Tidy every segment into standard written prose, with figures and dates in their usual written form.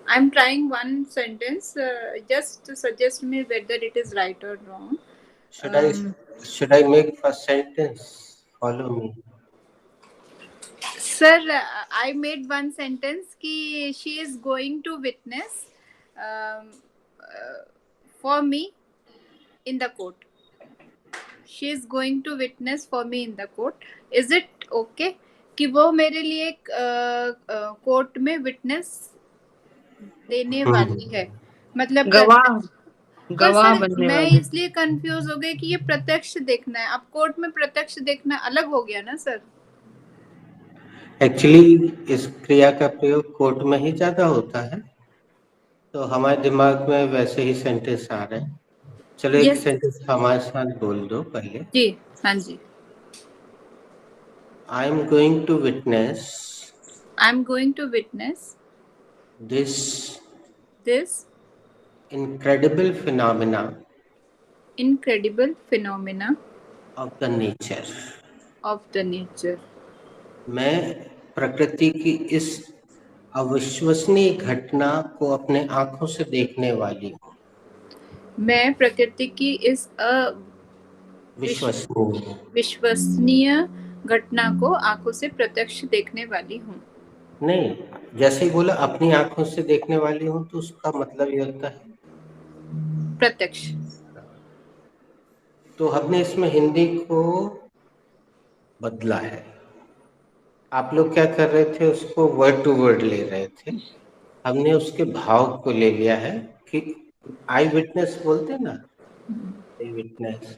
I'm trying one sentence. Just suggest me whether it is right or wrong. Should I Um, should I make first sentence? Follow me. Sir, I made one sentence कि she is going to witness um, uh, for me in the court. She is going to witness for me in the court. Is it okay कि वो मेरे लिए court में witness देने वाली है, मतलब गवाह, पर गवाह सर बनने मैं वाली। इसलिए कंफ्यूज हो गई कि ये प्रत्यक्ष देखना है, अब कोर्ट में प्रत्यक्ष देखना अलग हो गया ना सर। एक्चुअली इस क्रिया का प्रयोग कोर्ट में ही ज्यादा होता है, तो हमारे दिमाग में वैसे ही सेंटेंस आ रहे हैं। चलो एक यस सेंटेंस हमारे साथ बोल दो पहले। जी, हाँ जी। I am going to witness I am going to witness this this incredible phenomena incredible phenomena of the nature। Of the nature. मैं प्रकृति की इस अविश्वसनीय घटना को अपने आंखों से देखने वाली हूँ। मैं प्रकृति की इस विश्वसनीय विश्वसनीय घटना को आंखों से प्रत्यक्ष देखने वाली हूँ। नहीं, जैसे ही बोला अपनी आंखों से देखने वाली हूँ तो उसका मतलब ये होता है प्रत्यक्ष। तो हमने इसमें हिंदी को बदला है। आप लोग क्या कर रहे थे, उसको वर्ड टू वर्ड ले रहे थे, हमने उसके भाव को ले लिया है कि आई विटनेस बोलते ना, आई विटनेस,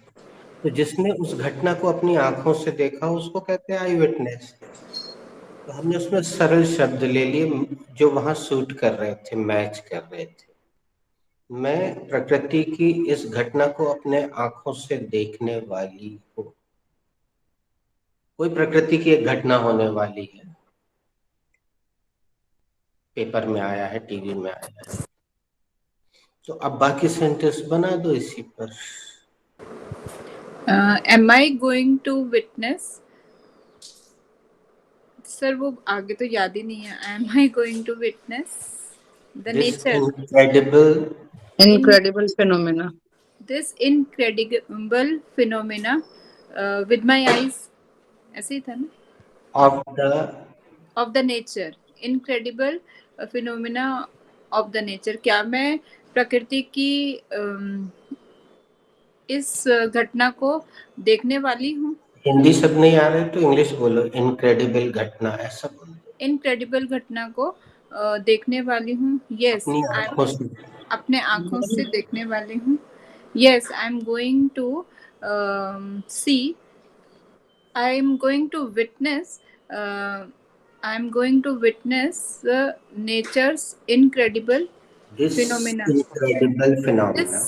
तो जिसने उस घटना को अपनी आंखों से देखा उसको कहते हैं आई विटनेस। तो हमने उसमें सरल शब्द ले लिए जो वहां सूट कर रहे थे, मैच कर रहे थे। मैं प्रकृति की इस घटना को अपने आंखों से देखने वाली हूँ। कोई प्रकृति की एक घटना होने वाली है, पेपर में आया है, टीवी में आया है, तो अब बाकी सेंटेंस बना दो इसी पर। Am I going to witness, sir वो आगे तो याद ही नहीं है। Am I going to witness the this nature, incredible in incredible phenomena. This incredible phenomena with my eyes, ऐसे ही था ना। Of the of the nature, incredible phenomena of the nature, क्या मैं प्रकृति की इस घटना को देखने वाली हूँ। हिंदी शब्द नहीं आ रहे तो इंग्लिश बोलो, इनक्रेडिबल घटना ऐसा बोल दो। इनक्रेडिबल घटना को देखने वाली हूँ। यस अपनी आई, आंखों से। अपने आंखों से देखने वाली हूँ। Yes I am going to see, I am going to witness, I am going to witness nature's incredible this phenomena, incredible this phenomena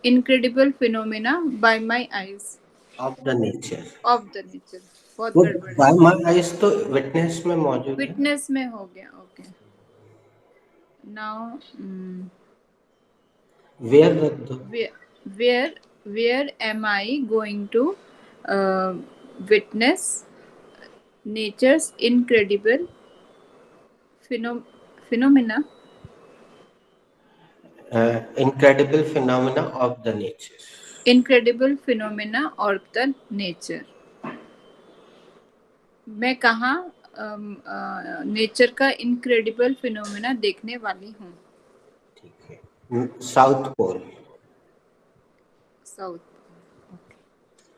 incredible phenomena by my eyes, of the nature. Of the nature. बहुत वो गड़बड़ है। By my eyes तो witness में मौजूद है। Witness में हो गया, ओके। नाउ वेयर रख दो। where where am I going to uh, witness nature's incredible phenomena, incredible phenomena of the nature. incredible phenomena of the nature। मैं कहाँ नेचर का इनक्रेडिबल फिनोमेना देखने वाली हूँ। ठीक है, साउथ पोल, साउथ।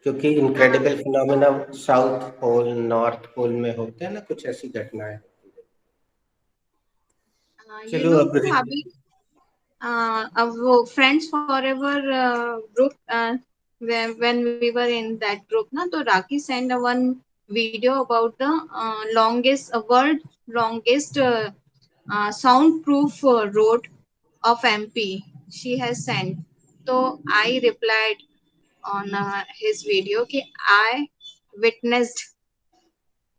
क्योंकि incredible phenomena south pole north pole में होते हैं ना, कुछ ऐसी घटनाएं। You चलो know, अब Bhabhi, वो friends forever group, when we were in that group na, तो Raki sent one video about the longest world longest soundproof road of MP she has sent. So I replied on his video कि I witnessed,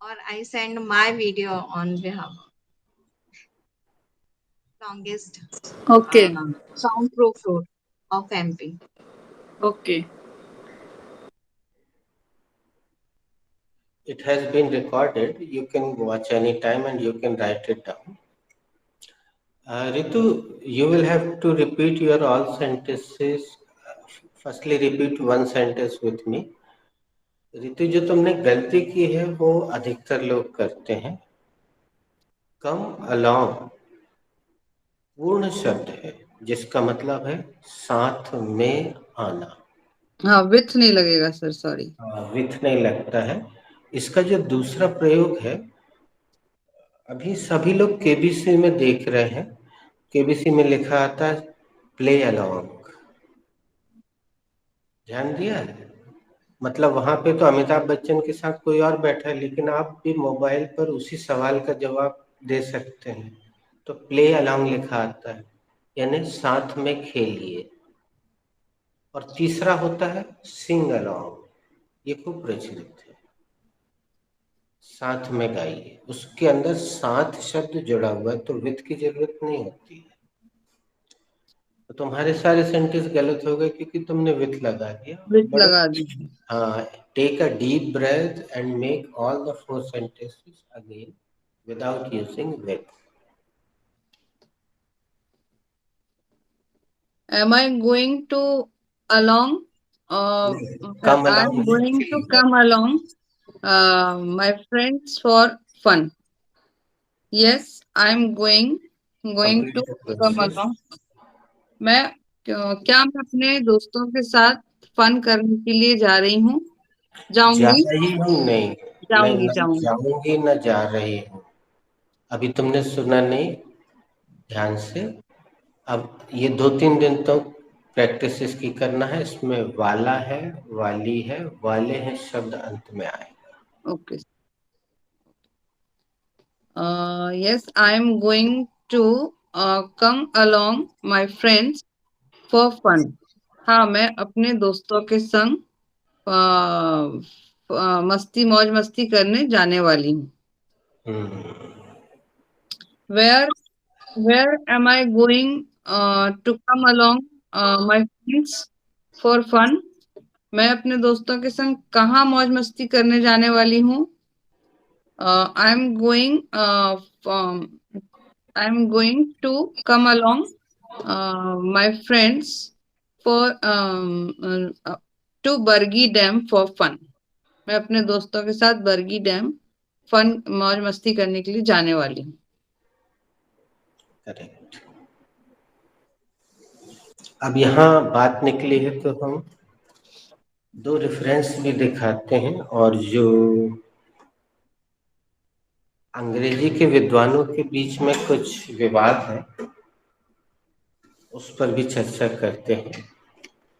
or I send my video on behalf longest okay soundproof road of MP. Okay. it has been recorded, you can watch any time and you can write it down. Ritu, you will have to repeat your all sentences. Firstly, repeat one sentence with me. Ritu, जो तुमने गलती की है वो अधिकतर लोग करते हैं। कम अलोंग पूर्ण शब्द है जिसका मतलब है साथ में आना। हाँ, विथ नहीं लगेगा सर, सॉरी। विथ नहीं लगता है। इसका जो दूसरा प्रयोग है, अभी सभी लोग केबीसी में देख रहे हैं, केबीसी में लिखा आता है प्ले अलोंग। ध्यान दिया है? मतलब वहां पे तो अमिताभ बच्चन के साथ कोई और बैठा है, लेकिन आप भी मोबाइल पर उसी सवाल का जवाब दे सकते हैं। तो प्ले अलोंग लिखा आता है, यानी साथ में खेलिए। और तीसरा होता है सिंग अलोंग, ये खूब प्रचलित है, साथ में गाइए। उसके अंदर साथ शब्द जुड़ा हुआ है, तो विथ की जरूरत नहीं होती है। तो तुम्हारे सारे सेंटेंस गलत हो गए क्योंकि तुमने विथ लगा दिया। विथ बड़े लगा दी। हाँ, take a deep breath and make all the 4 sentences again without using with. Am I going to along? Come I'm along going to actually. come along my friends for fun. Yes, I'm going Complete to the come process. along. मैं क्या मैं अपने दोस्तों के साथ fun करने के लिए जा रही हूँ? जा जाऊंगी। रही हूँ नहीं, जाऊंगी न जाऊंगी। जाऊंगी न जा रही हूँ। अभी तुमने सुना नहीं ध्यान से। अब ये 2-3 दिन तो प्रैक्टिस इसकी करना है। इसमें वाला है, वाली है, वाले हैं शब्द अंत में आए। Okay. Yes, I'm going to come along my friends for fun. हाँ, मैं अपने दोस्तों के संग मस्ती मौज मस्ती करने जाने वाली हूँ। Where Where am I going to come along my friends for fun? मैं अपने दोस्तों के संग कहाँ मौज मस्ती करने जाने वाली हूँ? I'm going to come along my friends for to Bargi Dam for fun. मैं अपने दोस्तों के साथ बरगी डैम फन मौज मस्ती करने के लिए जाने वाली हूँ। करेक्ट। अब यहाँ बात निकली है तो हम 2 रेफरेंस भी दिखाते हैं, और जो अंग्रेजी के विद्वानों के बीच में कुछ विवाद है उस पर भी चर्चा करते हैं।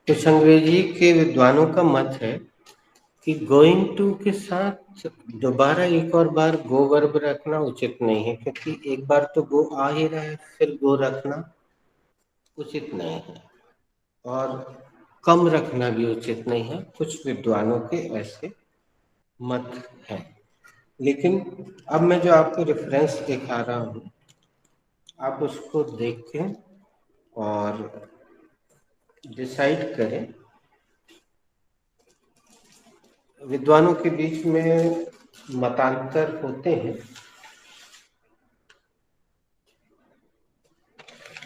कुछ अंग्रेजी के विद्वानों का मत है कि गोइंग टू के साथ दोबारा एक और बार गो वर्ब रखना उचित नहीं है, क्योंकि एक बार तो गो आ ही रहा है, फिर गो रखना उचित नहीं है। और कम रखना भी उचित नहीं है। कुछ विद्वानों के ऐसे मत हैं। लेकिन अब मैं जो आपको रेफरेंस दिखा रहा हूँ, आप उसको देखें और डिसाइड करें। विद्वानों के बीच में मतांतर होते हैं,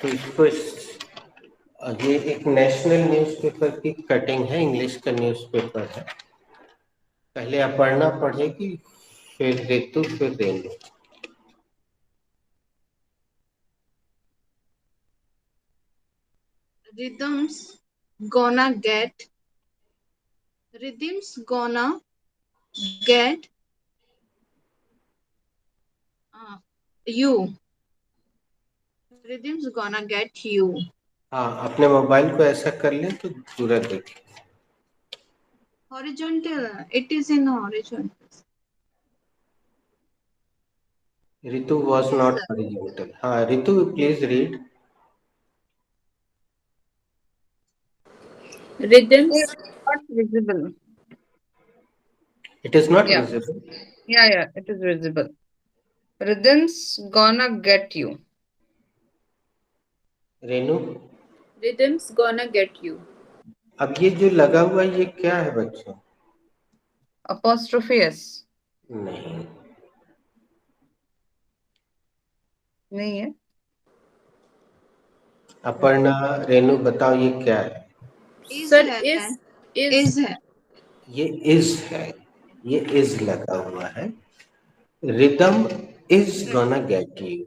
तो इसको ये एक नेशनल न्यूज़पेपर की कटिंग है, इंग्लिश का न्यूज़पेपर है। पहले अपर्णा पढ़ेगी, फिर ऋतु, फिर Renu. Rhythms gonna get you. Rhythms gonna get you. हाँ, अपने मोबाइल को ऐसा कर लें तो पूरा देखें। Horizontal. It is in horizontal. Ritu was Yes, not sir. horizontal. हाँ, Ritu, please read. Rhythms. Not visible. It is not Yeah. visible. Yeah, it is visible. Rhythm's gonna get you. Renu, Rhythms gonna get you. अब ये जो लगा हुआ है ये क्या है बच्चों? Apostrophe S. नहीं, नहीं है। अपर्णा, रेनू, बताओ ये क्या है? सर है, इज is है। ये इज है, ये इज लगा हुआ है। Rhythm is gonna get you.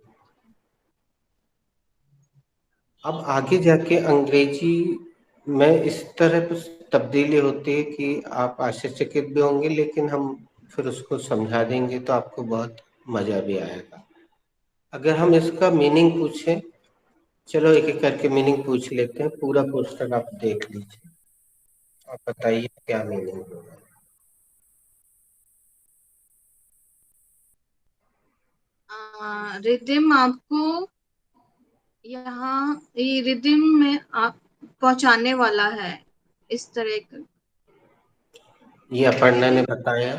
अब आगे जाके अंग्रेजी में इस तरह कुछ तब्दीली होती है कि आप आश्चर्यचकित भी होंगे, लेकिन हम फिर उसको समझा देंगे तो आपको बहुत मजा भी आएगा। अगर हम इसका मीनिंग पूछें, चलो एक एक करके मीनिंग पूछ लेते हैं। पूरा पोस्टर आप देख लीजिए, आप बताइए क्या मीनिंग होगा। रिदिम आपको यहाँ ये रिदिम में आप पहुंचाने वाला है, इस तरह का। ये अपर्णा ने बताया,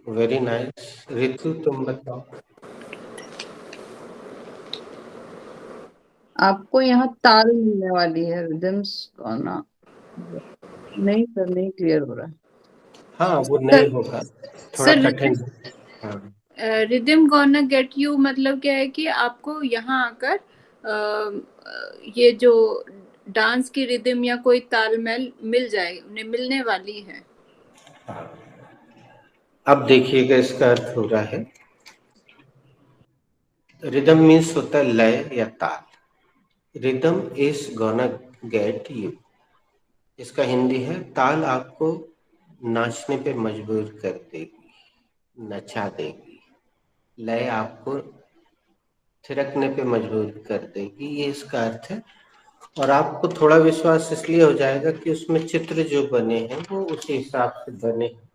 वेरी नाइस। ऋतु तुम बताओ। आपको यहाँ ताल मिलने वाली है, रिदम्स गाना। नहीं सर, नहीं क्लियर हो रहा है। हाँ वो सर नहीं होगा, थोड़ा सर कठिन। हाँ रिदम गोना गेट यू मतलब क्या है कि आपको यहाँ आकर ये जो डांस की रिदम या कोई तालमेल मिल जाए, उन्हें मिलने वाली है। हाँ। अब देखिएगा इसका अर्थ हो रहा है, रिदम मीन्स होता है लय या ताल। Rhythm is gonna get you, इसका हिंदी है ताल आपको नाचने पे मजबूर कर देगी, नचा देगी। लय आपको थिरकने पे मजबूर कर देगी, ये इसका अर्थ है। और आपको थोड़ा विश्वास इसलिए हो जाएगा कि उसमें चित्र जो बने हैं वो उसी हिसाब से बने हैं।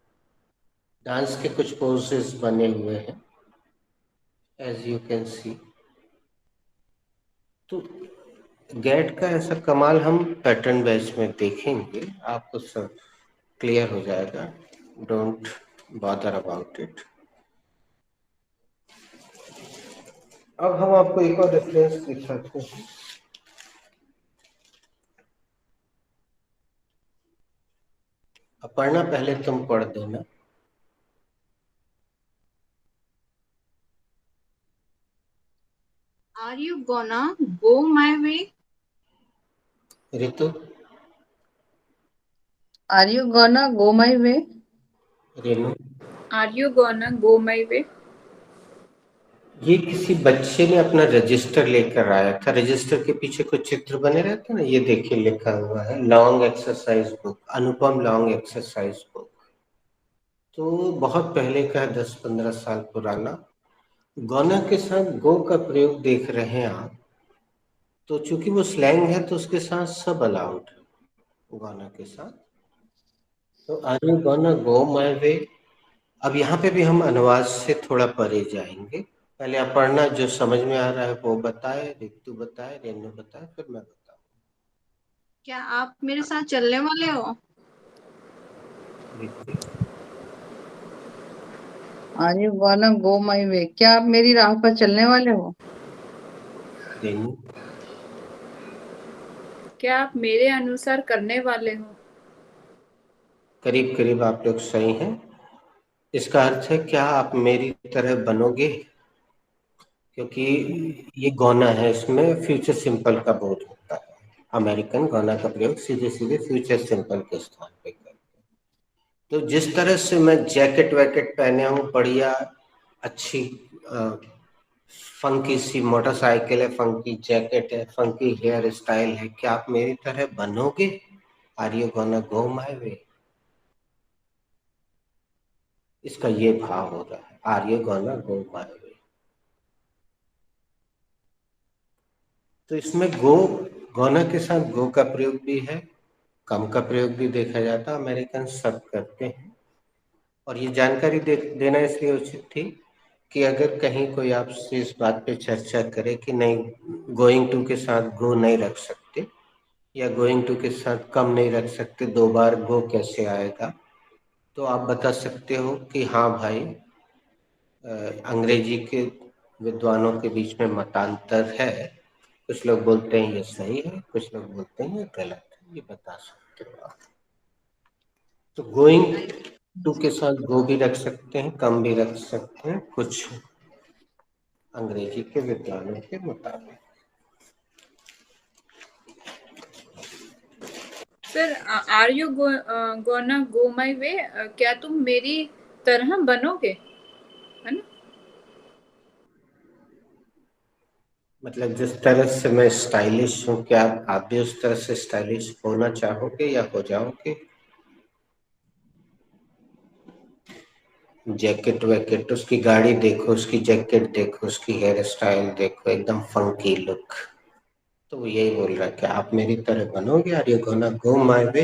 डांस के कुछ पोजेस बने हुए हैं, एज यू कैन सी। तो गेट का ऐसा कमाल हम पैटर्न बैच में देखेंगे, आपको सब क्लियर हो जाएगा। Don't bother about it. अब हम आपको एक और रेफरेंस दिखाते हैं। अपर्णा पहले तुम पढ़ देना। Are you gonna go my way? Ritu. Are you gonna go my way? Renu. Are you gonna go my way? ये किसी बच्चे ने अपना रजिस्टर लेकर आया था, रजिस्टर के पीछे कुछ चित्र बने रहते हैं ना, ये देखिए लिखा हुआ है लॉन्ग एक्सरसाइज बुक, अनुपम लॉन्ग एक्सरसाइज बुक। तो बहुत पहले का है, 10-15 साल पुराना। गोना के साथ गो का प्रयोग देख रहे हैं आप, तो चूंकि वो स्लैंग है तो उसके साथ सब अलाउड है गोना के साथ। तो are you gonna go my वे। अब यहाँ पे भी हम अनुवाद से थोड़ा परे जाएंगे। पहले अपर्णा जो समझ में आ रहा है वो बताए, ऋतु बताए, रेनू बताए, फिर मैं बताऊँ। क्या आप मेरे साथ चलने वाले हो? ऋतु। Are you gonna go my way, क्या आप मेरी राह पर चलने वाले हो? रेनू। क्या आप मेरे अनुसार करने वाले हो? करीब करीब आप लोग सही हैं। इसका अर्थ है क्या आप मेरी तरह बनोगे, क्योंकि ये गोना है, इसमें फ्यूचर सिंपल का बोध होता है। अमेरिकन गोना का प्रयोग सीधे सीधे फ्यूचर सिंपल के स्थान पे करते हैं। तो जिस तरह से मैं जैकेट वैकेट पहने हूँ, बढ़िया अच्छी फंकी सी मोटरसाइकिल है, फंकी जैकेट है, फंकी हेयर स्टाइल है, क्या आप मेरी तरह बनोगे? Are you gonna go my वे। इसका ये भाव हो रहा है, are you gonna go my वे। तो इसमें गो, गोना के साथ गो का प्रयोग भी है, कम का प्रयोग भी देखा जाता है, अमेरिकन सब करते हैं। और ये जानकारी देना इसलिए उचित थी कि अगर कहीं कोई आपसे इस बात पे चर्चा करे कि नहीं गोइंग टू के साथ गो नहीं रख सकते, या गोइंग टू के साथ कम नहीं रख सकते, दो बार गो कैसे आएगा, तो आप बता सकते हो कि हाँ भाई, अंग्रेजी के विद्वानों के बीच में मतांतर है, कुछ लोग बोलते हैं ये सही है, कुछ लोग बोलते हैं ये गलत है, ये बता सकते हो आप। तो गोइंग टू के साथ गो भी रख सकते हैं, कम भी रख सकते हैं, कुछ अंग्रेजी के विद्वानों के मुताबिक। Sir are you gonna go my way, क्या तुम मेरी तरह बनोगे, है ना? मतलब जिस तरह से मैं स्टाइलिश हूँ, क्या आप भी उस तरह से स्टाइलिश होना चाहोगे या हो जाओगे? जैकेट वैकेट, उसकी गाड़ी देखो, उसकी जैकेट देखो, उसकी हेयर स्टाइल देखो, एकदम फंकी लुक। तो वो यही बोल रहा है कि आप मेरी तरह बनोगे, are you gonna go my way.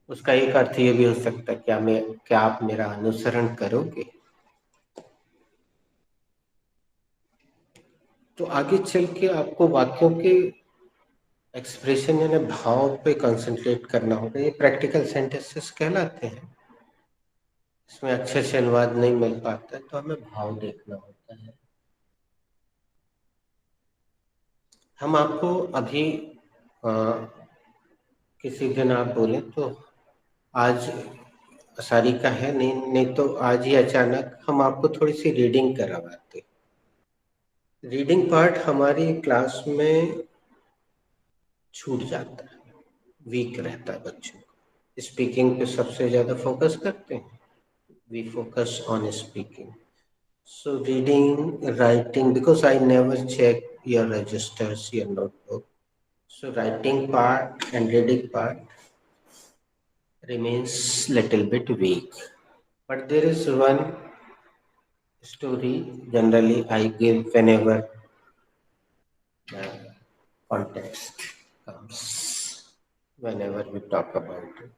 उसका एक अर्थ ये भी हो सकता है, क्या आप मेरा अनुसरण करोगे। तो आगे चल के आपको वाक्यों के एक्सप्रेशन यानी भाव पे कंसंट्रेट करना होगा। ये प्रैक्टिकल सेंटेंसेस कहलाते हैं। इसमें अच्छे से अनुवाद नहीं मिल पाता है, तो हमें भाव देखना होता है। हम आपको अभी आ, किसी दिन आप बोले तो आज सारी का है, नहीं तो आज ही अचानक हम आपको थोड़ी सी रीडिंग करवाते। रीडिंग पार्ट हमारी क्लास में छूट जाता है, वीक रहता है बच्चों को। स्पीकिंग पे सबसे ज्यादा फोकस करते हैं, we focus on speaking. So reading, writing, because I never check your registers, your notebook. So writing part and reading part remains little bit weak. But there is one story generally I give whenever the context comes, whenever we talk about it.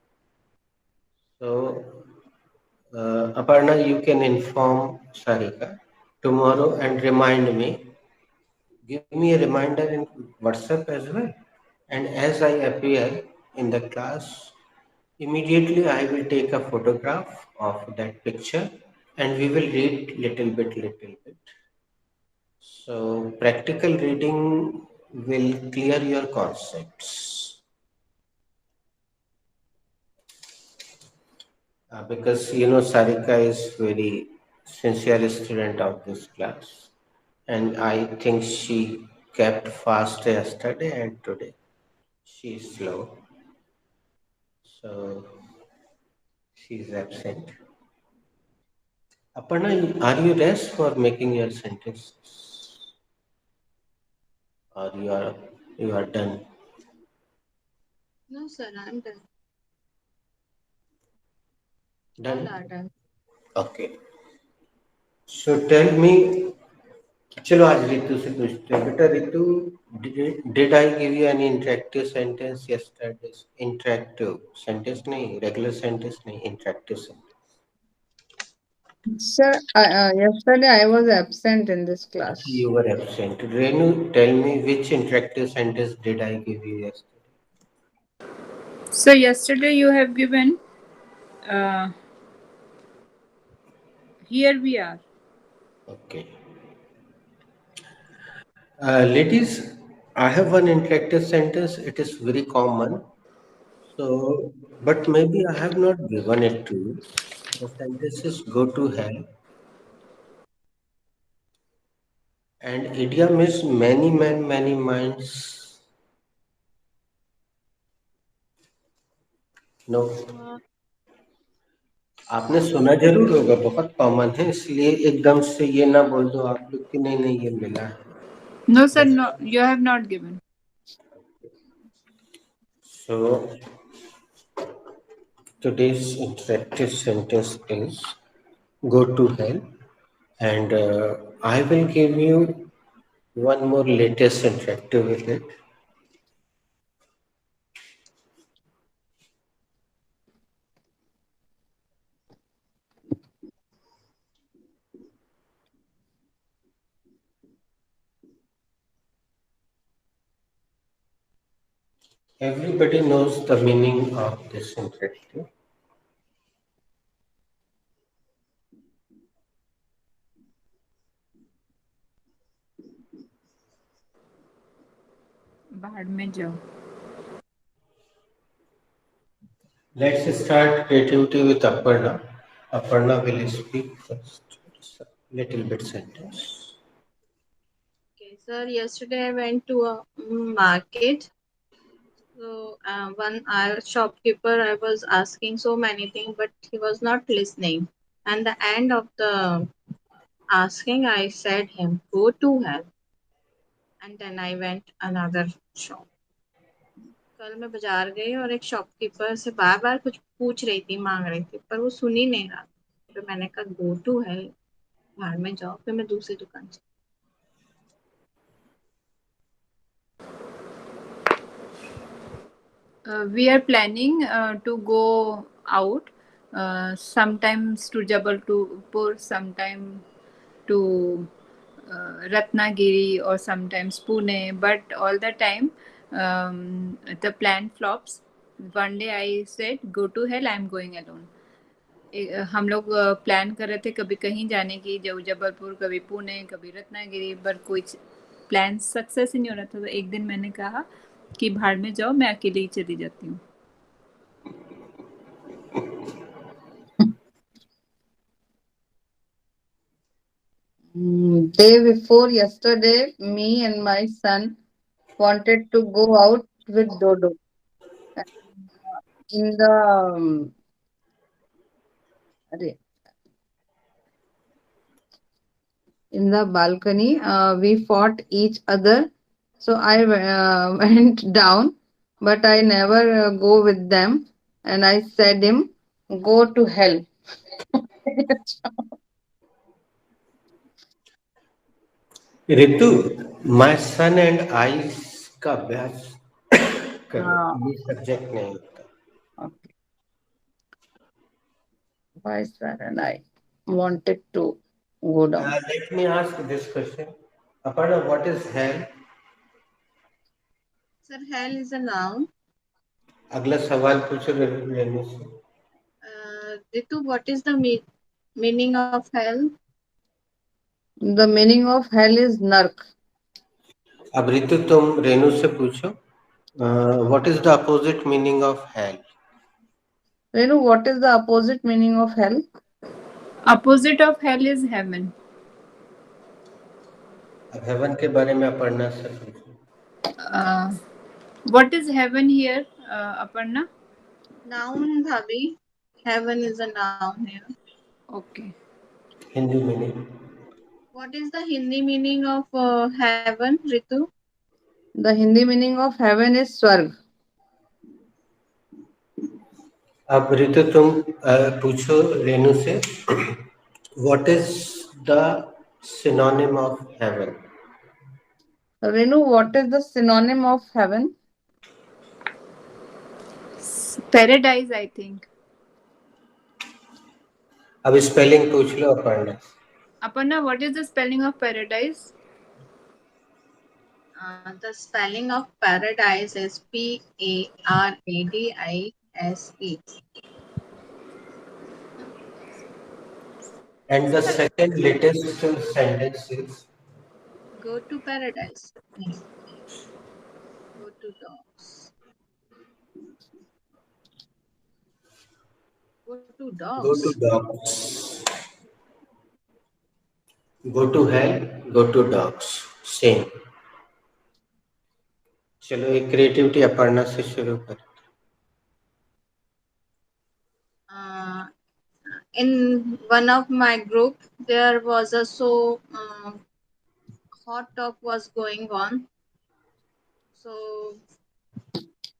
So, Aparna, you can inform Sarika tomorrow and remind me. Give me a reminder in WhatsApp as well. And as I appear in the class, immediately I will take a photograph of that picture and we will read little bit. So practical reading will clear your concepts. Because you know Sarika is very sincere student of this class, and I think she kept fast yesterday and today she is slow, so she is absent. Aparna, are you rest for making your sentences, or you are done? No, sir, I'm done. All Done. are done. Okay. So tell me, चलो आज रितु से पूछते हैं। बेटा Ritu, did I give you any interactive sentence yesterday? Interactive sentence नहीं, regular sentence नहीं, interactive sentence. Sir, yesterday I was absent in this class. You were absent. Renu, tell me which interactive sentence did I give you yesterday? So yesterday you have given, uh, here we are. Okay. Ladies, I have one interactive sentence. It is very common. So, but maybe I have not given it to you. The sentence is go to hell. And idiom is many men, many minds. No. आपने सुना जरूर होगा, बहुत common है, इसलिए एकदम से ये ना बोल दो आप लोग कि नहीं नहीं ये मिला है. No, sir, no, you have not given. So today's interactive sentence is go to hell, and I will give you one more latest interactive with it. Everybody knows the meaning of this interactive. बाहर में जाओ. Let's start creativity with Aparna. Aparna will speak first. Little bit sentence. Okay, sir. Yesterday I went to a market. So one our shopkeeper, I was asking so many things, but he was not listening. And the end of the asking, I said him, "Go to hell." And then I went another shop. कल मैं बाजार गई और एक shopkeeper से बार बार कुछ पूछ रही थी, मांग रही थी, पर वो सुन ही नहीं रहा। फिर मैंने कहा गो टू हेल, बाहर में जाओ। फिर मैं दूसरी दुकान से We are planning to go out, sometimes to Jabalpur, sometime to Ratnagiri, or sometimes Pune. But all the time, the plan flops. One day I said, "Go to hell, I'm going alone." हम लोग plan कर रहे थे कभी कहीं जाने की, जबलपुर, कभी पुणे, कभी रत्नागिरी, पर कोई प्लान सक्सेस ही नहीं हो रहा था। तो एक दिन मैंने कहा कि भाड़ में जाओ, मैं अकेले ही चली जाती हूँ। Day before yesterday, me and my son wanted to go out with Dodo. In the in the balcony, we fought each other. So I went down, but I never go with them. And I said him, "Go to hell." Ritu, my son and I का अभ्यास करो, ये subject नहीं होता। Okay. My son and I wanted to go down. Let me ask this question. Aparna, what is hell? Sir, hell is a noun. अगला सवाल पूछो रेनू से। Ritu, what is the meaning of hell? The meaning of hell is nark. अब ऋतु तुम रेनू से पूछो, what is the opposite meaning of hell? Renu, what is the opposite meaning of hell? Opposite of hell is heaven. अब haven के बारे में अपर्णा से पूछो। What is heaven here, Aparna? Noun, Bhabi. Heaven is a noun here. Okay. Hindi meaning. What is the Hindi meaning of heaven, Ritu? The Hindi meaning of heaven is Swarg. अब ऋतु तुम पूछो रेनू से, what is the synonym of haven? Renu, what is the synonym of heaven? Paradise, I think. अब spelling पूछ लो Aparna. Aparna, what is the spelling of paradise? The spelling of paradise is Paradise. And the second latest sentence is Go to paradise. Go to dogs. Go to dogs. go to dogs. Go to hell, go to dogs. Same. चलो एक creativity Aparna से शुरू कर। In one of my group, there was a hot talk was going on. So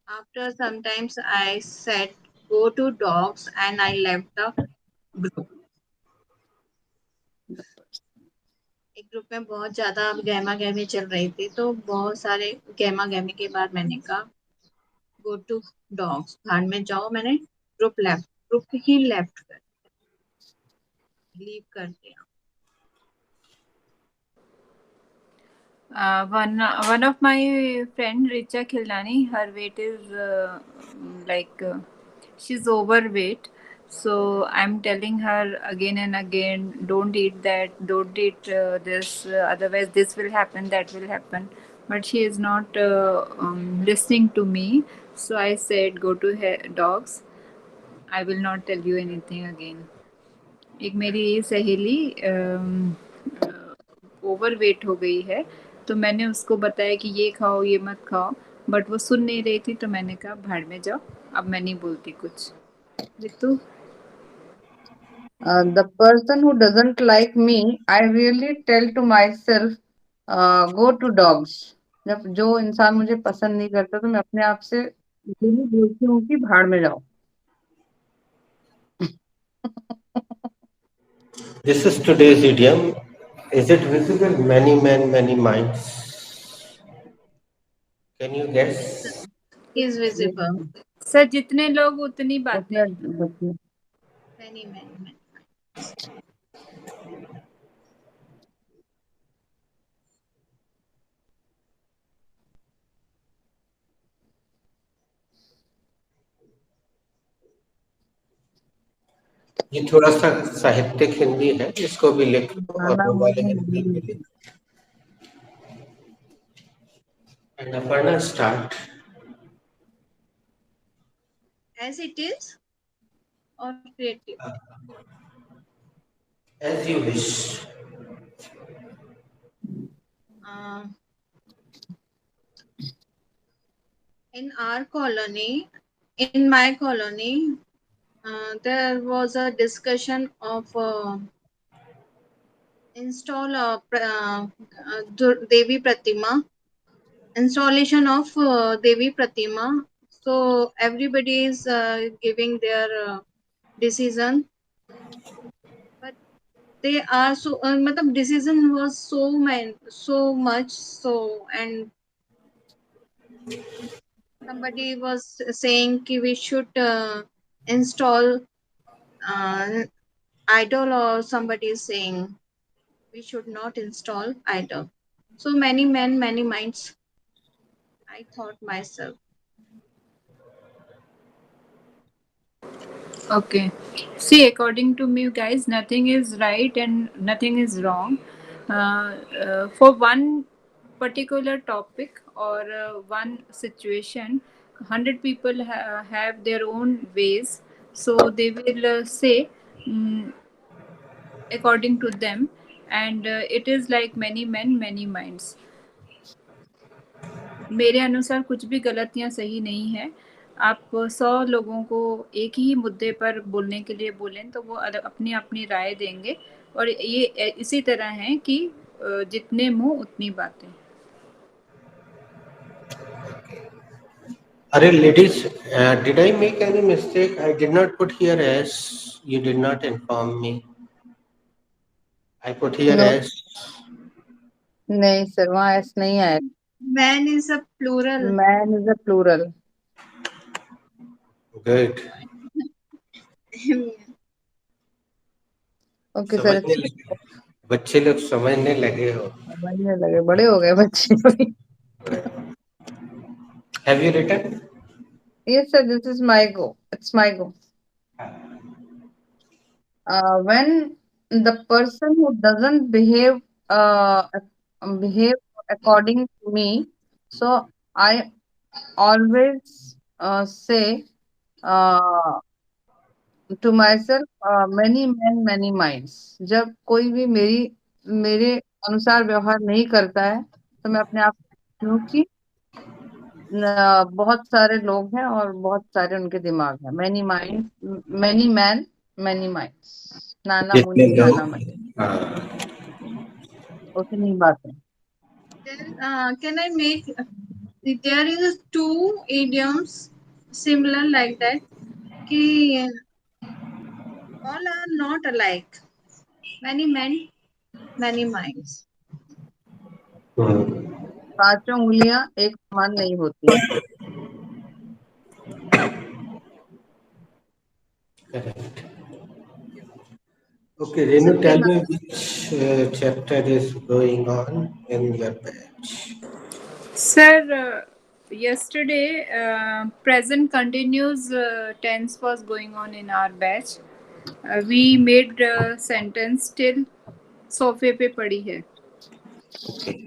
after sometimes I said go to dogs and I left the group. एक group में बहुत ज्यादा गहमा गहमी चल रही थी, तो बहुत सारे गहमा गहमी के बाद मैंने कहा गो टू डॉग्स, भाड़ में जाओ। मैंने ग्रुप ही लेफ्ट कर लीव कर दिया। One of my friend Richa Khilnani, her weight is she's overweight. So I'm telling her again and again, don't eat that, don't eat this, otherwise this will happen, that will happen. But she is not listening to me. So I said, go to dogs. I will not tell you anything again. एक मेरी सहेली overweight हो गई है, तो मैंने उसको बताया कि ये खाओ, ये मत खाओ, बट वो सुन नहीं रही थी, तो मैंने कहा भाड़ में जाओ, अब मैं नहीं बोलती कुछ। Ritu? The person who doesn't like me, I really tell to myself, go to dogs. जब जो इंसान मुझे पसंद नहीं करता तो मैं अपने आप से यही बोलती हूँ कि भाड़ में जाओ। This is today's idiom. Is it visible? Many men, many minds. Can you guess? Is visible. Sir जितने लोग उतनी बातें। Many men. ये थोड़ा सा साहित्यिक हिंदी है, इसको भी लिख लो और गाना वो वाले मुझे हिंदी नहीं- में लिख। And Aparna, start. As it is or creative? As you wish. Uh, in our colony, in my colony, there was a discussion of install Devi Pratima, installation of Devi Pratima. So everybody is giving their decision, but they are so. Matlab decision was so much so, and somebody was saying कि we should install idol, or somebody is saying we should not install idol. So many men, many minds. I thought myself. Okay. See, according to me, guys, nothing is right and nothing is wrong. For one particular topic or one situation, 100 people have their own ways. So they will say according to them, and it is like many men, many minds. मेरे अनुसार कुछ भी गलत या सही नहीं है। आप 100 लोगों को एक ही मुद्दे पर बोलने के लिए बोलें तो वो अपनी अपनी राय देंगे, और ये इसी तरह है कि जितने मुंह उतनी बातें। Arey ladies, did I make any mistake? I did not put here as. You did not inform me. I put here No. as. नहीं सर, वहाँ ऐसा नहीं आया। Man is a plural. Man is a plural. Good. Okay sir, समझने लगे, बच्चे लोग समझने लगे हो। समझने लगे, बड़े हो गए बच्चे। Have you written? Yes sir, this is my go. It's my go. When the person who doesn't behave according to me, so I always say to myself, many men, many minds. जब कोई भी मेरे अनुसार व्यवहार नहीं करता है तो मैं अपने आप को कहती हूँ कि बहुत सारे लोग हैं और बहुत सारे उनके दिमाग हैं। Many mind, many man, many minds. नाना कितने मुनि लोग? नाना मनी, हाँ। उतनी बातें। Then can I make? There is two idioms similar like that. कि all are not alike. Many men, many minds. पांचों उंगलियां एक समान नहीं होती। Correct. Okay, Renu, tell me which chapter is going on in your batch. Sir, yesterday present continuous tense was going on in our batch. We made sentence till सोफे पे पड़ी है। Okay.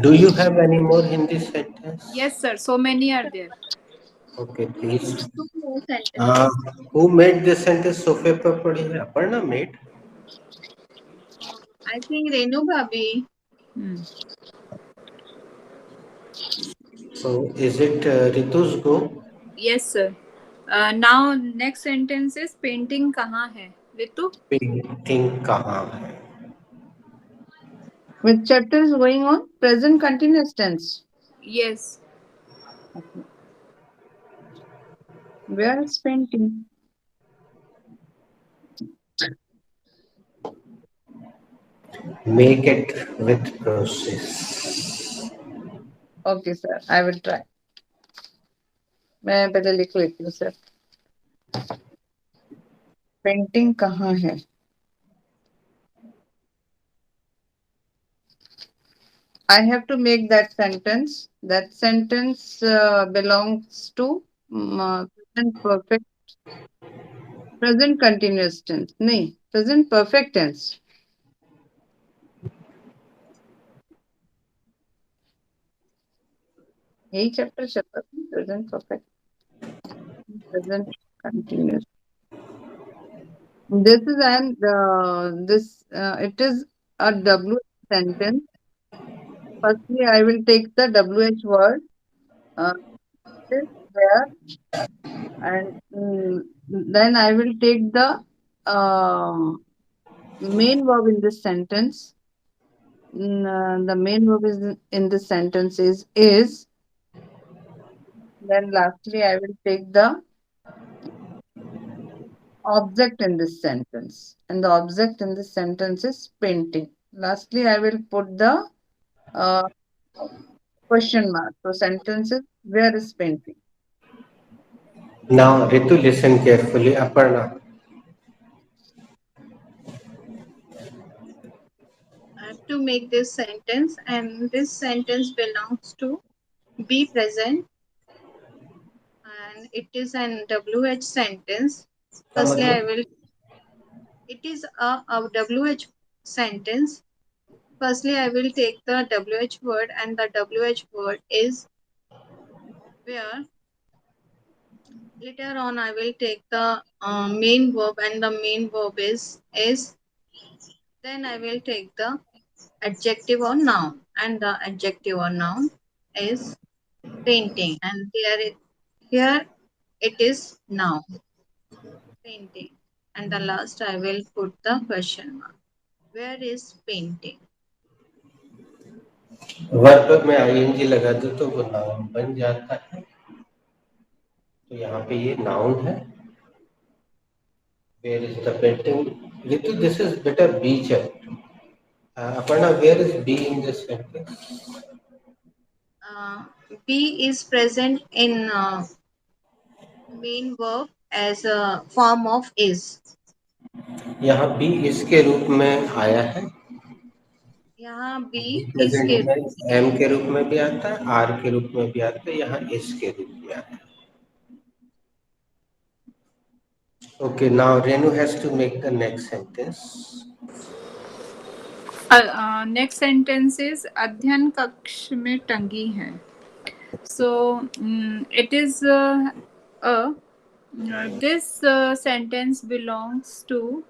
Do you have any more Hindi sentence? Yes sir, so many are there. Okay, please. Two more sentences. Who made this sentence? सोफे पर पड़ी है, Aparna made. I think Renu Bhabhi. So is it Ritu's go? Yes, sir. Now next sentence is painting कहाँ है? Ritu? Painting कहाँ है? Which chapter is going on? Present continuous tense. Yes. Okay. Where is painting? Make it with process. Okay, sir. I will try. मैं पहले लिख लेती हूँ sir. Painting कहाँ है? I have to make that sentence. That sentence belongs to present perfect, present continuous tense. नहीं, present perfect tense. यही chapter चलता है, present perfect, present continuous. This is it is a WH sentence. Firstly, I will take the WH word. This there, and then I will take the main verb in this sentence. The main verb is in this sentence is. Then lastly, I will take the object in this sentence, and the object in this sentence is painting. Lastly, I will put the question mark. So sentence is where is painting? Now Ritu, listen carefully. Aparna. I have to make this sentence, and this sentence belongs to be present, and it is an WH sentence. Firstly, it is a WH sentence. Firstly, I will take the WH word, and the WH word is where. Later on, I will take the main verb, and the main verb is. Then I will take the adjective or noun, and the adjective or noun is painting, and here it is noun, painting, and the last I will put the question mark. Where is painting? Verb में ING लगा दो तो वो noun बन जाता है. तो यहाँ पे ये नाउन है. Where is the painting? Ritu, this is better be chapter. Aparna, where is be in this sentence? Be is present in main verb as a form of is. यहाँ be इसके रूप में आया है. यहाँ be is प्रेजेंट के में M के रूप में भी आता है, आर के रूप में भी आता है, यहाँ इस के रूप में आता है. Okay, now Renu has to make the next sentence. Next sentence is अध्ययन कक्ष में टंगी है. So it is this sentence belongs to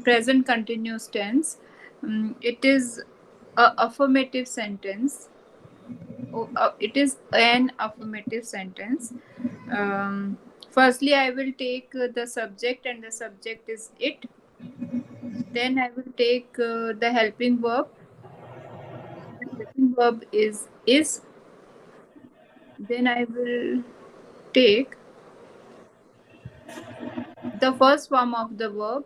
present continuous tense. It is a affirmative sentence. It is an affirmative sentence. Firstly, I will take the subject, and the subject is it. Then I will take the helping verb. The helping verb is. Then I will take the first form of the verb.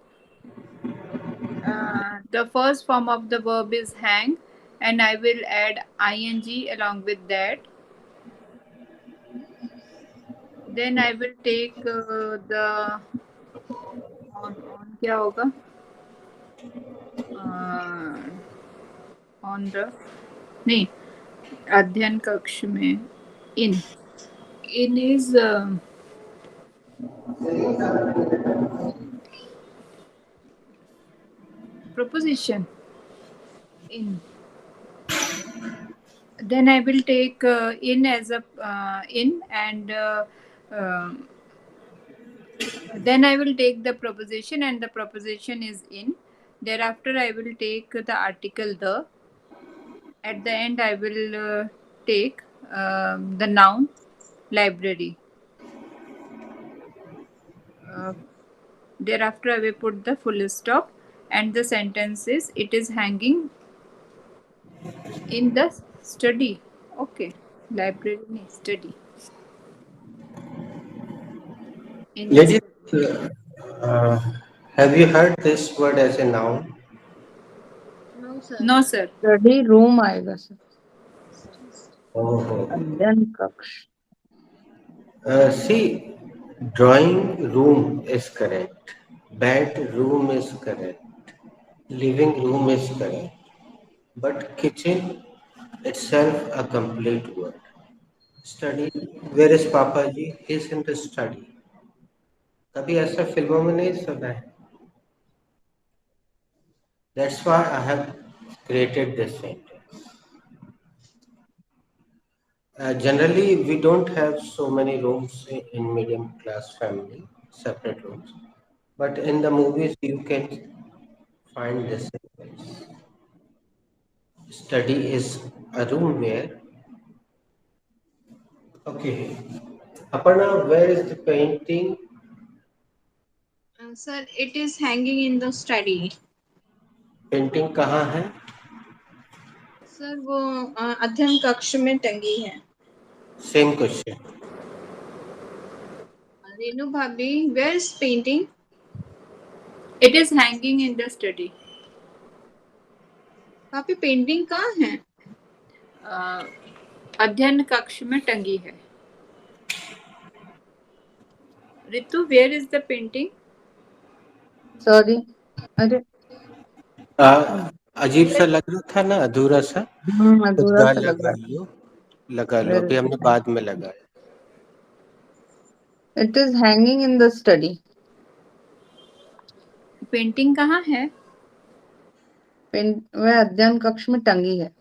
The first form of the verb is hang, and I will add ing along with that. Then I will take the on क्या होगा? On the नहीं, अध्ययन कक्ष में in is preposition in. Then I will take in as a in, and then I will take the preposition, and the preposition is in. Thereafter, I will take the article the. At the end, I will take the noun library. Thereafter I will put the full stop, and the sentence is, it is hanging in the study. Okay, library means study. In the Ladies, uh, have you heard this word as a noun? No, sir. No, sir. Study room आएगा sir, Oh, अध्ययन कक्ष. see, drawing room is correct. Bedroom is correct. Living room is correct. But kitchen itself a complete word. Study. Where is Papa ji? He's in the study. कभी ऐसा फिल्मों में नहीं सुना है. That's why I have created this sentence. Generally, we don't have so many rooms in medium class family, separate rooms. But in the movies, you can find this sentence. Study is a room where. Okay. Aparna, where is the painting? Sir, it is hanging in the study. Painting कहाँ है? Sir वो अध्ययन कक्ष में टंगी है. Same question. Renu भाभी, where is painting? It is hanging in the study. भाभी पेंटिंग कहाँ है? अध्ययन कक्ष में टंगी है. Ritu, where is the painting? Sorry, अरे अजीब सा लग रहा था ना, अधूरा सा. अधूरा सा लग लगा रहा. लो. अभी हमने बाद में लगाया. It is hanging in the study. Painting कहाँ है? वह अध्ययन कक्ष में टंगी है.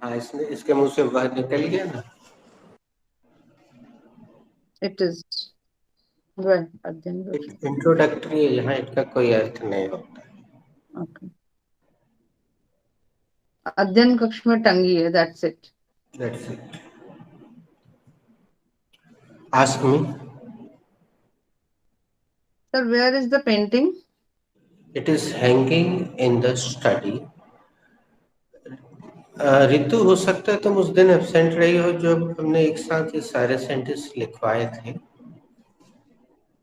हाँ, इसके मुंह से वह निकल गया ना. इट इज वह अध्ययन कक्ष. इंट्रोडक्टरी है, यहाँ इसका कोई अर्थ नहीं होता. ओके, अध्ययन कक्ष में टंगी है. That's it. Ask me. Sir, where is the painting? It is hanging in the study. Ritu, हो सकता है तुम उस दिन एब्सेंट रही हो जब हमने एक साथ ये सारे सेंटेंस लिखवाए थे.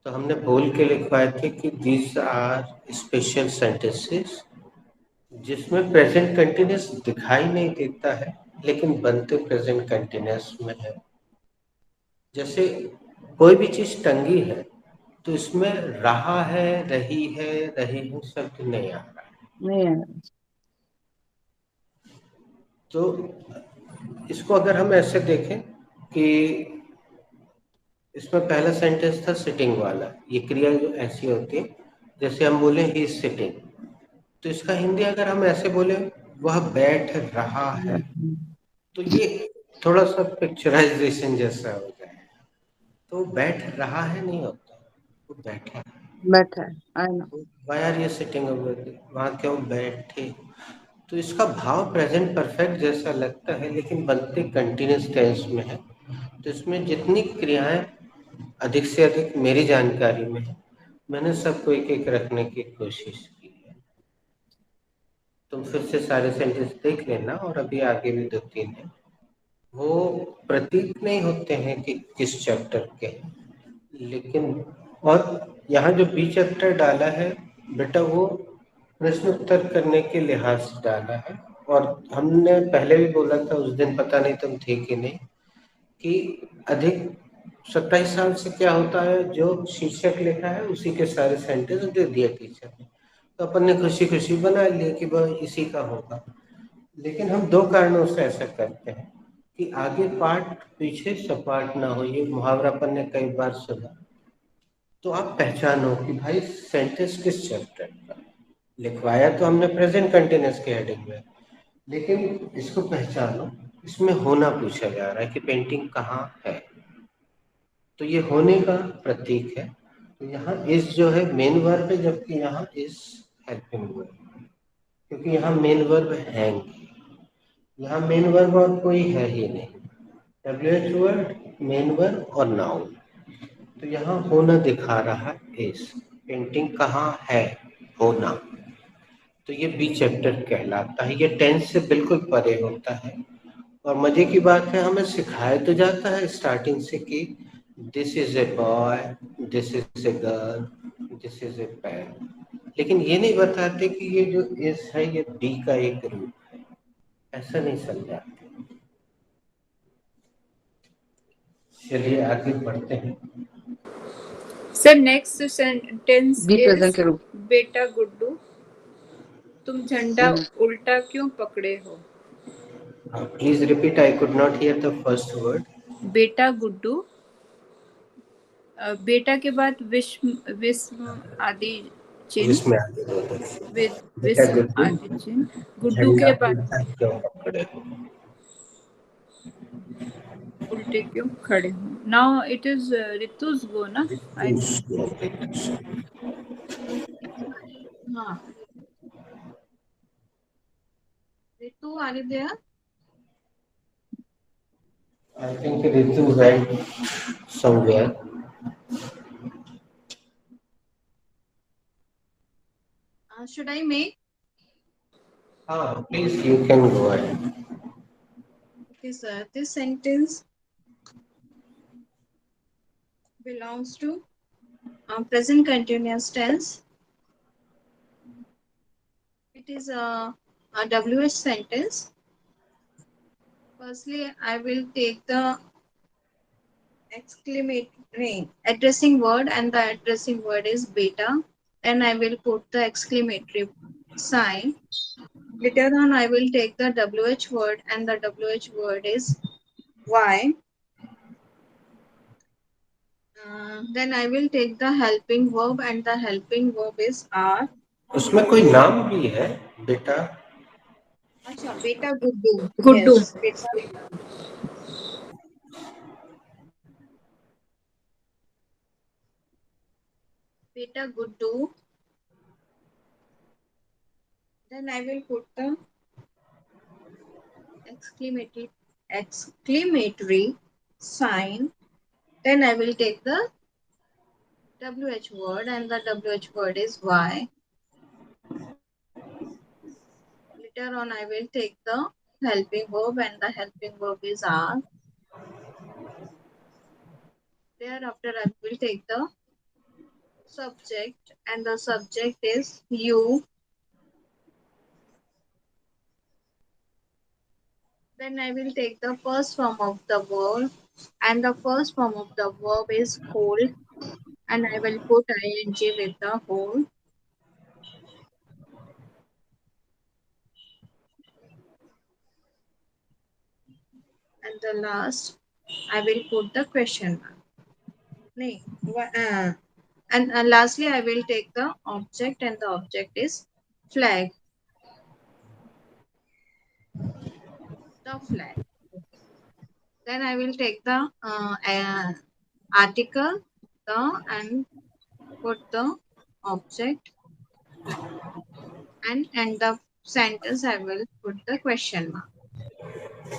तो हमने बोल के लिखवाए थे कि दीज आर स्पेशल सेंटेंसेस जिसमें प्रेजेंट कंटिन्यूस दिखाई नहीं देता है, लेकिन बनते प्रेजेंट कंटिन्यूस में है. जैसे कोई भी चीज टंगी है तो इसमें रहा है, रही है शब्द नहीं आ रहा है. नहीं है. तो इसको अगर हम ऐसे देखें कि इसमें पहला सेंटेंस था सिटिंग वाला. ये क्रिया जो ऐसी होती है, जैसे हम बोले ही इज सिटिंग, तो इसका हिंदी अगर हम ऐसे बोले वह बैठ रहा है, तो ये थोड़ा सा पिक्चराइजेशन जैसा हो जाए. तो बैठ रहा है नहीं होता, वो बैठा है. बैठा है. I know. Why are you sitting over, वहाँ क्यों बैठे. तो इसका भाव प्रेजेंट परफेक्ट जैसा लगता है, लेकिन बनते कंटिन्यूस टेंस में है. तो इसमें जितनी क्रियाएं अधिक से अधिक मेरी जानकारी में है, मैंने सबको एक एक रखने की कोशिश की है. तुम फिर से सारे सेंटेंस देख लेना, और अभी आगे भी 2-3 है. वो प्रतीक नहीं होते हैं कि किस चैप्टर के, लेकिन और यहाँ जो बी चैप्टर डाला है बेटा, वो प्रश्न उत्तर करने के लिहाज से डाला है. और हमने पहले भी बोला था उस दिन, पता नहीं तुम थे कि नहीं, कि अधिक 27 साल से क्या होता है, जो शीर्षक लिखा है उसी के सारे सेंटेंस दे दिया टीचर ने. तो अपन ने खुशी खुशी बना लिया कि वह इसी का होगा. लेकिन हम 2 कारणों से ऐसा करते हैं कि आगे पाठ पीछे सपाट ना हो. ये मुहावरा अपन ने कई बार सुना. तो आप पहचानो कि भाई सेंटेंस किस चैप्टर का. लिखवाया तो हमने प्रेजेंट कंटिन्यूअस के हेडिंग में, लेकिन इसको पहचानो, इसमें होना पूछा जा रहा है कि पेंटिंग कहाँ है. तो ये होने का प्रतीक है. तो यहाँ इस जो है मेन वर्ब है, जबकि यहाँ इस हेल्पिंग वर्ब, क्योंकि यहाँ मेन वर्ब हैंग. यहाँ मेन वर्ब और कोई है ही नहीं. WH वर्ड, मेन वर्ड और नाउन। तो यहाँ होना दिखा रहा इस पेंटिंग कहाँ है, होना, तो ये बी चैप्टर कहलाता है। ये टेंस से बिल्कुल परे होता है। और मजे की बात है, हमें सिखाया तो जाता है स्टार्टिंग से कि this is a boy, this is a girl, this is a pen, लेकिन ये नहीं बताते कि ये जो इस है ये बी का एक रूप है, ऐसा नहीं समझाते। चलिए आगे बढ़ते हैं। Sir next sentence be is present के रूप। बेटा गुड्डू तुम झंडा उल्टा क्यों पकड़े हो। Please repeat, I could not here the first word. बेटा गुड्डू, बेटा के बाद विश्व विस्म आदि चिन्ह, जिसमें आगे दो बेटा विस्म गुड्डू आदि चिन्ह, गुड्डू झंडा के बाद उल्टा क्यों पकड़े हो। उल्टे क्यों खड़े हो। नाउ इट इज ऋतुज गो ना। आई हाँ, Ritu, are you there? think Ritu went somewhere. Should I make? Please, you can go ahead. Okay, sir. This sentence belongs to present continuous tense. It is a WH sentence. Firstly, I will take the exclamatory addressing word, and the addressing word is beta. Then I will put the exclamatory sign. Later on, I will take the WH word, and the WH word is Y. Then I will take the helping verb, and the helping verb is are. उसमें कोई नाम भी है बेटा? अच्छा, बेटा Guddu. Guddu. Yes, बेटा. बेटा Guddu. Then I will put the exclamatory sign. Then I will take the WH word, and the WH word is Y. Later on, I will take the helping verb, and the helping verb is are. Thereafter, I will take the subject, and the subject is you. Then I will take the first form of the verb, and the first form of the verb is hold, and I will put ing with the hold. And the last, I will put the question mark. And lastly, I will take the object, and the object is flag. The flag. Then I will take the article, and put the object, and end the sentence I will put the question mark.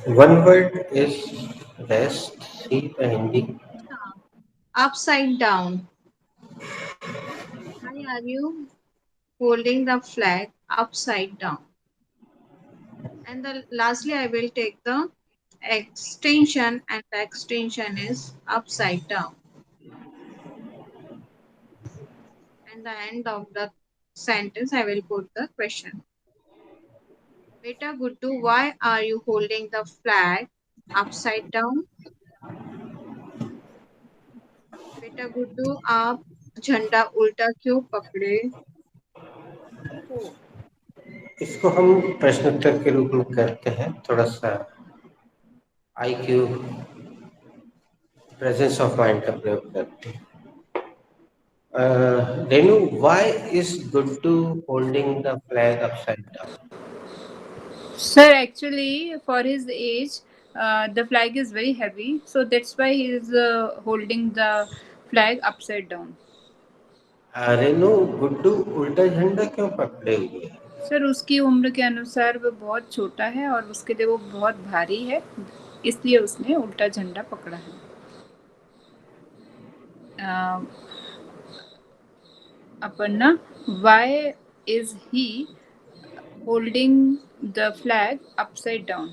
One word is rest. See the Hindi. Upside down. Why are you holding the flag upside down? And lastly, I will take the extension, and the extension is upside down. And the end of the sentence, I will put the question. Beta Guddu, why are you holding the flag upside down? बेटा गुड्डू आप झंडा उल्टा क्यों पकड़े हो? इसको हम प्रश्नोत्तर के रूप में करते हैं, थोड़ा सा IQ प्रेजेंस ऑफ माइंड का प्रयोग करते हैं। Renu, why is Guddu holding the flag upside down? Sir, actually, for his age, the flag is very heavy, so that's why he is holding the flag upside down. Renu, Guddu उल्टा झंडा क्यों पकड़े हुए हैं? सर उसकी उम्र के अनुसार वो बहुत छोटा है और उसके लिए वो बहुत भारी है, इसलिए उसने उल्टा झंडा पकड़ा है। Aparna, why is he holding the flag upside down?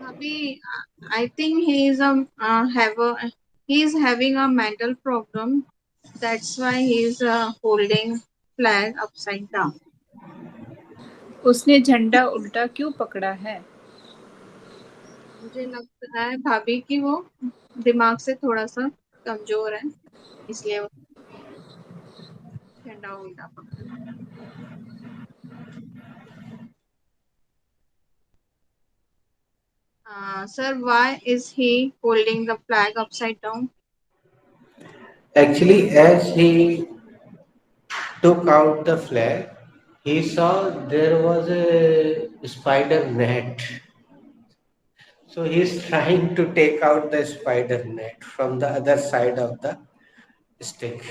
Abhi, I think he is having a mental problem. That's why he is holding flag upside down. उसने झंडा उल्टा क्यों पकड़ा है? मुझे लगता है भाभी कि वो दिमाग से थोड़ा सा कमजोर है, इसलिए वो झंडा उल्टा पकड़ा। Sir, why is he holding the flag upside down? Actually, as he took out the flag, he saw there was a spider net. So he's trying to take out the spider net from the other side of the stick.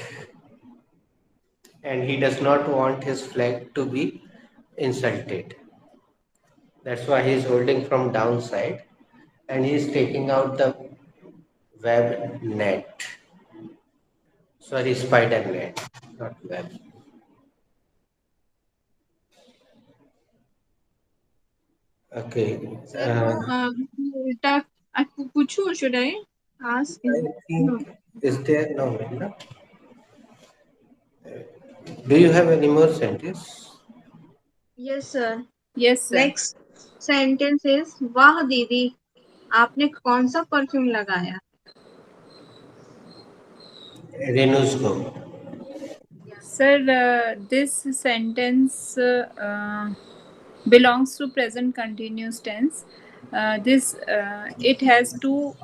And he does not want his flag to be insulted. That's why he's holding from downside and he's taking out the web net. Sorry, spider net, not web. Okay. Sir, ulta पूछूं? Should I ask? I think No. is there no? No? Do you have any more sentence? Yes, sir. Yes, sir. Next sentence is, वाह दीदी, आपने कौन सा perfume लगाया? Renu's go. Sir, this sentence belongs to present continuous tense. It has two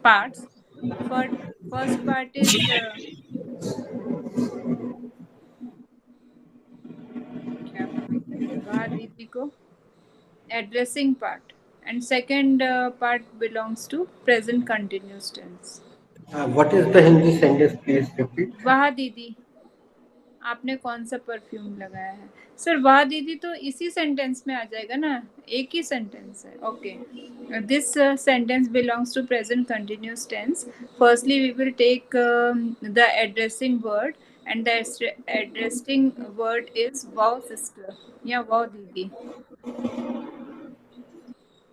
parts. First part is क्या बोलेंगे वाह दीदी को, addressing part, and second part belongs to present continuous tense. What is the Hindi sentence? Please repeat. वाह दीदी, आपने कौन सा परफ्यूम लगाया है? सर वाह दीदी तो इसी सेंटेंस में आ जाएगा ना, एक ही सेंटेंस है। Okay, this sentence belongs to present continuous tense. Firstly we will take the addressing word and the addressing word is wow sister या wow दीदी.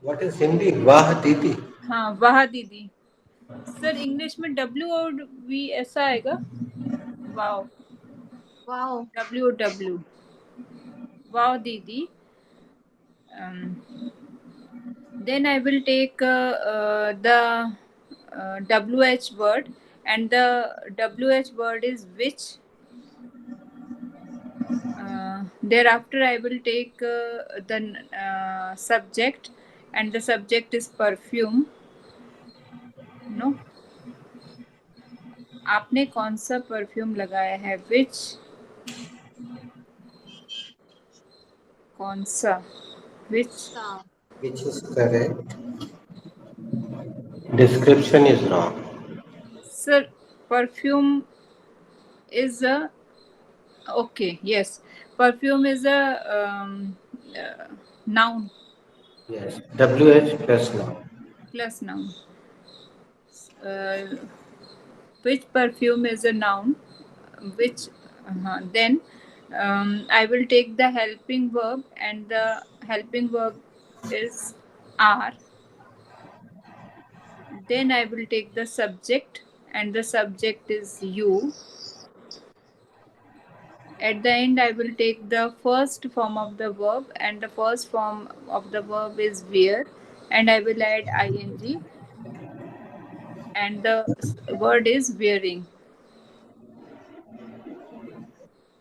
What is Hindi? Wah Didi. हाँ वाह दीदी. सर इंग्लिश में W और V ऐसा आएगा, wow. Wow. W wow didi. Then I will take the WH word, and the WH word is which. Thereafter I will take the subject, and the subject is perfume. No, आपने कौन सा perfume लगाया है? विच, कौन सा, विच. Which is correct. Description is wrong. Sir, perfume is a, okay, yes, perfume is a noun. Yes. WH plus noun. Plus noun. Which perfume is a noun? Which, then I will take the helping verb, and the helping verb is are. Then I will take the subject, and the subject is you. At the end I will take the first form of the verb, and the first form of the verb is wear, and I will add ing, and the word is wearing.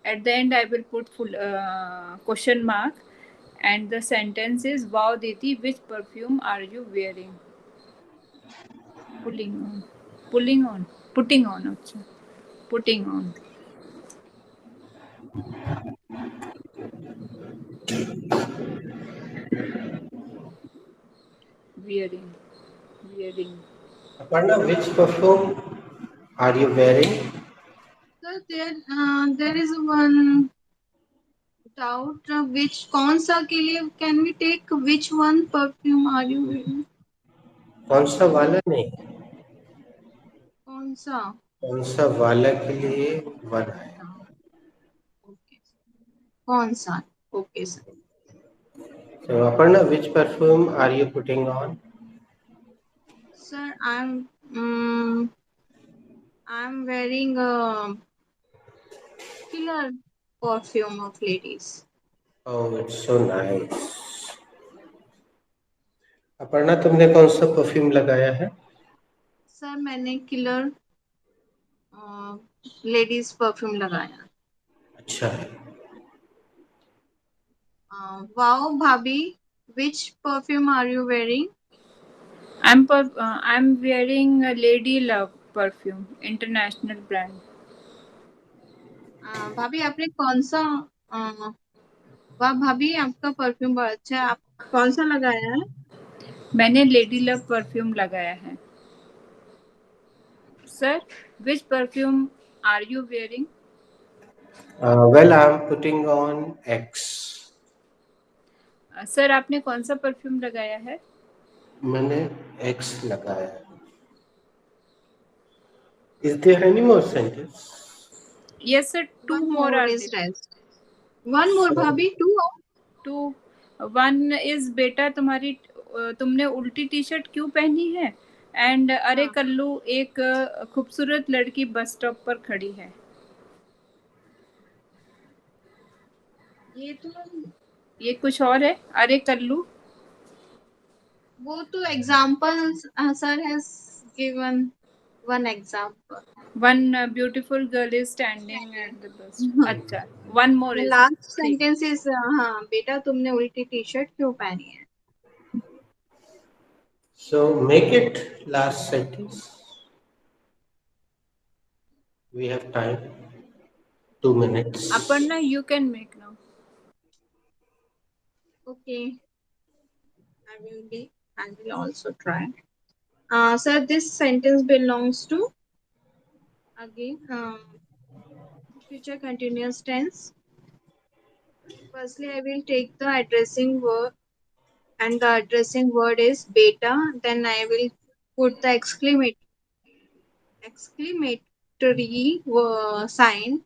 At the end I will put full question mark, and the sentence is wow didi, which perfume are you wearing? Putting on, अच्छा, putting on. Wearing. Aparna, which perfume are you wearing? So there is one doubt which कौन सा के लिए can we take which one perfume are you wearing? कौन सा वाला नहीं, कौन सा? कौन सा वाला के लिए वन है। Okay. कौन सा? Okay sir. So Aparna, which perfume are you putting on? Sir, I'm wearing a killer perfume of ladies. Oh, it's so nice. Aparna, तुमने कौन सा परफ्यूम लगाया है? सर मैंने किलर लेडीज परफ्यूम लगाया. अच्छा है। वाओ भाभी, which perfume are you wearing? I'm wearing a Lady Love perfume, international brand. भाभी आपने कौन सा वाह भाभी आपका परफ्यूम बहुत अच्छा है. आप कौन सा लगाया है? मैंने Lady Love perfume लगाया है. Sir, which perfume are you wearing? Well, I'm putting on X. Sir आपने कौन सा परफ्यूम लगाया है? मैंने X लगाया है. Is there any more sentence? Yes sir, two One more more are is there. rest. One more So, भाभी, two. Two. One is बेटा तुम्हारी तुमने उल्टी टी शर्ट क्यों पहनी है? एंड अरे हाँ, कल्लू, एक खूबसूरत लड़की बस स्टॉप पर खड़ी है. ये तो ये कुछ और है. अरे कल्लू. वो तो examples sir has given one example. One beautiful girl is standing at the bus. हाँ, अच्छा. One more the is there. last ठीक. sentence is हाँ बेटा तुमने उल्टी टी शर्ट क्यों पहनी है? so make it last sentence. We have time. 2 minutes. Aparna, you can make now. Okay, I will also try. Sir, this sentence belongs to again future continuous tense. Firstly, I will take the addressing verb, and the addressing word is beta. Then I will put the exclamatory sign.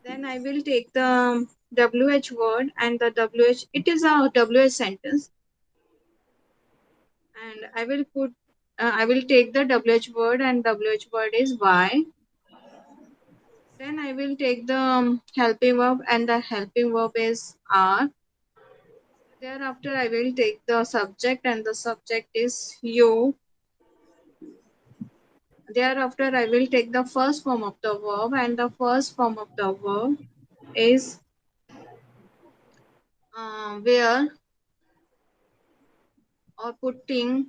Then I will take the WH word and the WH. It is a WH sentence, and I will put. I will take the WH word, and WH word is why. Then I will take the helping verb, and the helping verb is are. Thereafter, I will take the subject, and the subject is you. Thereafter, I will take the first form of the verb, and the first form of the verb is where or uh, putting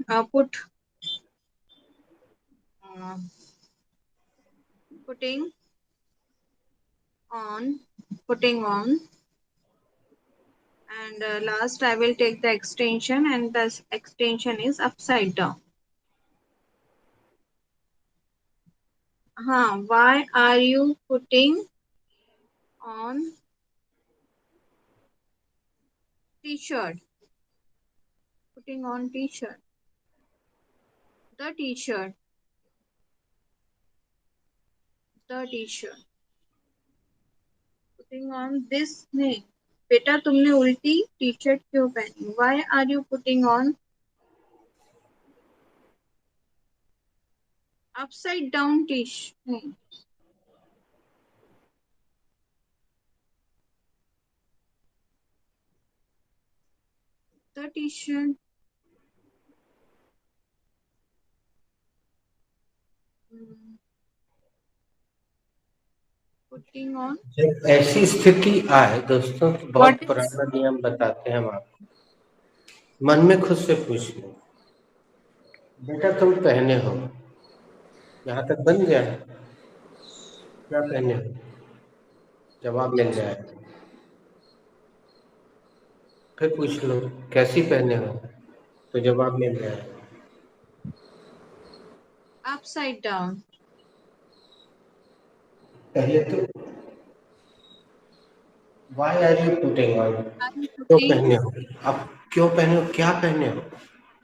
on, putting on. And last, I will take the extension, and this extension is upside down. Why are you putting on t-shirt? Putting on t-shirt. The t-shirt. The t-shirt. Putting on this नहीं. बेटा तुमने उल्टी T shirt क्यों पहनी? Why are you putting on upside down t-shirt? नहीं. The t-shirt. Putting on. जब ऐसी स्थिति आए दोस्तों, तो बहुत What is? पुराना नियम बताते हैं हम आपको. मन में खुद से पूछ लो, बेटा तुम पहने हो, यहाँ तक बन गया, क्या पहने हो, जवाब मिल जाए. फिर पूछ लो कैसी पहने हो, तो जवाब मिल जाए. Upside down. पहले तो why are you putting on? I'm क्यों putting पहने हो? आप क्यों पहने हो? क्या पहने हो?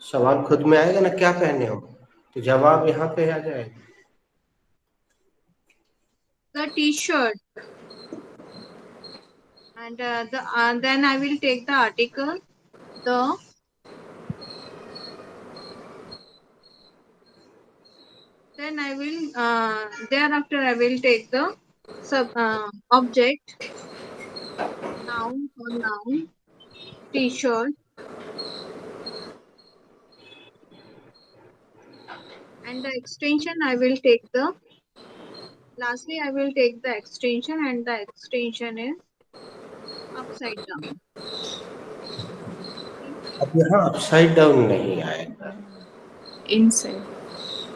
सवाल खुद में आएगा ना, क्या पहने हो, तो जवाब यहाँ पे आ जाएगा. the t-shirt, and then I will take the article the. Then I will thereafter I will take the sub object, noun or noun, t-shirt, and the extension I will take the. Lastly, I will take the extension, and the extension is upside down. अब यहाँ upside down नहीं आएगा. inside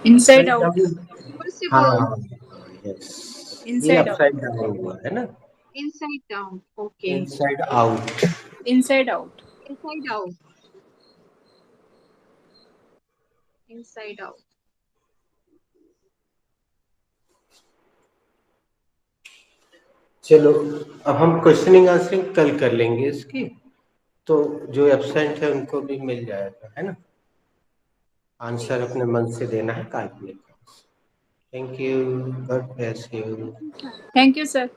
upside out. Down. Reversible, हाँ, yes. ये Inside out. Upside down हुआ है ना. inside down. Okay, inside out. Inside out. inside out, inside out. चलो, अब हम क्वेश्चनिंग आंसरिंग कल कर लेंगे इसकी, तो जो एब्सेंट है उनको भी मिल जाएगा, है ना. आंसर अपने मन से देना है, काल्पनिक. Thank you. God bless you. Thank you, sir.